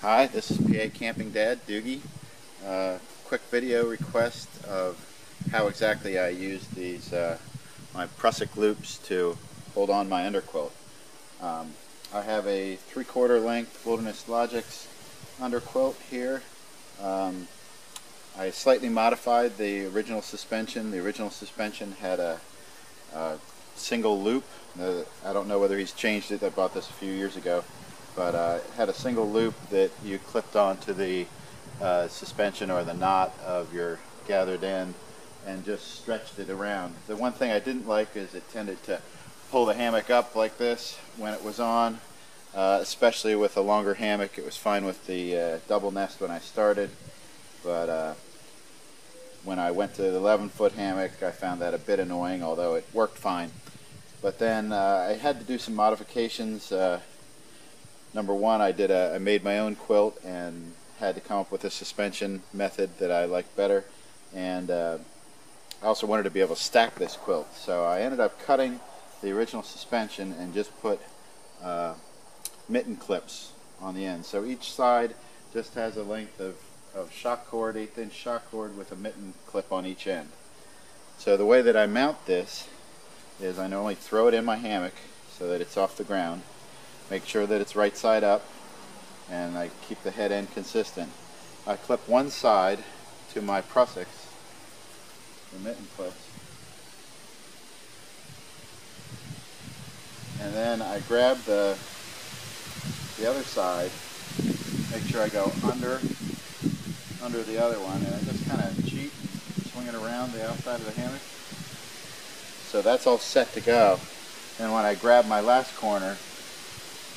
Hi, this is PA Camping Dad, Doogie. Quick video request of how exactly I use these my prusik loops to hold on my underquilt. I have a 3/4 length Wilderness Logics underquilt here. I slightly modified the original suspension. The original suspension had a single loop. I don't know whether he's changed it. I bought this a few years ago. But it had a single loop that you clipped onto the suspension or the knot of your gathered end and just stretched it around. The one thing I didn't like is it tended to pull the hammock up like this when it was on, especially with a longer hammock. It was fine with the double nest when I started, but when I went to the 11-foot hammock I found that a bit annoying, although it worked fine. But then I had to do some modifications. Number one, I made my own quilt and had to come up with a suspension method that I liked better, and I also wanted to be able to stack this quilt. So I ended up cutting the original suspension and just put mitten clips on the end. So each side just has a length of shock cord, 1/8" shock cord with a mitten clip on each end. So the way that I mount this is I normally throw it in my hammock so that it's off the ground. Make sure that it's right side up, and I keep the head end consistent. I clip one side to my prusiks, the mitten clips, and then I grab the other side, make sure I go under the other one, and I just kind of cheat, swing it around the outside of the hammock. So that's all set to go. And when I grab my last corner,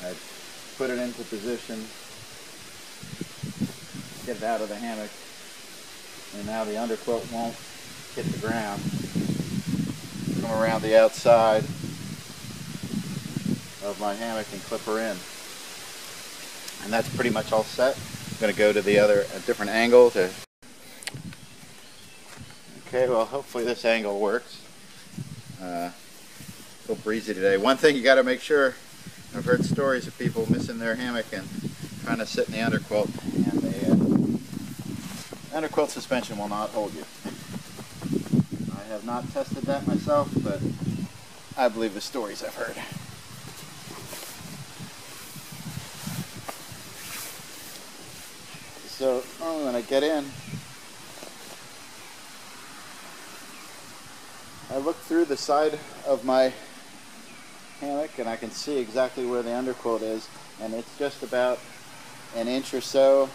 I put it into position, get it out of the hammock, and now the underquilt won't hit the ground. Come around the outside of my hammock and clip her in. And that's pretty much all set. I'm going to go to a different angle to... Okay, well hopefully this angle works. A little breezy today. One thing you got to make sure, I've heard stories of people missing their hammock and trying to sit in the underquilt, and the underquilt suspension will not hold you. I have not tested that myself, but I believe the stories I've heard. So normally when I get in, I look through the side of my hammock and I can see exactly where the underquilt is, and it's just about 1 inch or so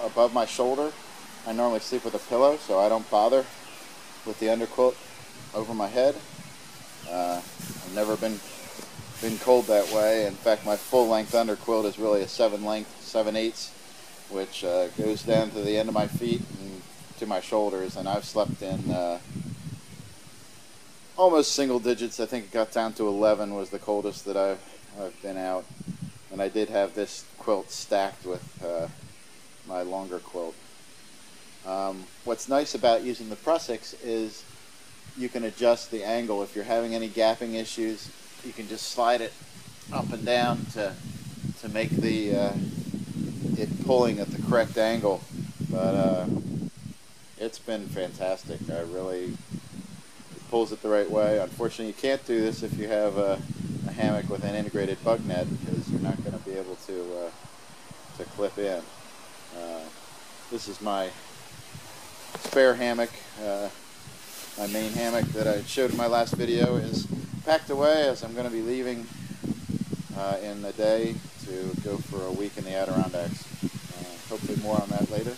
above my shoulder. I normally sleep with a pillow, so I don't bother with the underquilt over my head. I've never been cold that way. In fact, my full-length underquilt is really a 7/8, which goes down to the end of my feet and to my shoulders, and I've slept in almost single digits. I think it got down to 11 was the coldest that I've been out. And I did have this quilt stacked with my longer quilt. What's nice about using the prusiks is you can adjust the angle. If you're having any gapping issues, you can just slide it up and down to make it pulling at the correct angle. But it's been fantastic. Pulls it the right way. Unfortunately, you can't do this if you have a hammock with an integrated bug net, because you're not going to be able to clip in. This is my spare hammock. My main hammock that I showed in my last video is packed away, as I'm going to be leaving in a day to go for a week in the Adirondacks. Hopefully more on that later.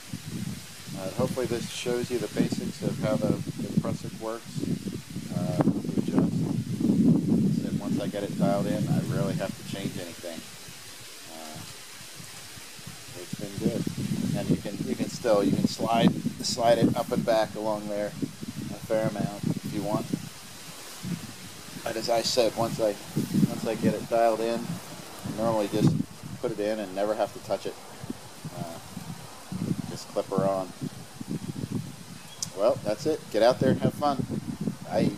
Hopefully this shows you the basics of how the prusik works. And once I get it dialed in, I rarely have to change anything. It's been good, and you can slide it up and back along there a fair amount if you want. But as I said, once I get it dialed in, I normally just put it in and never have to touch it. Just clip her on. Well, that's it. Get out there and have fun. Bye.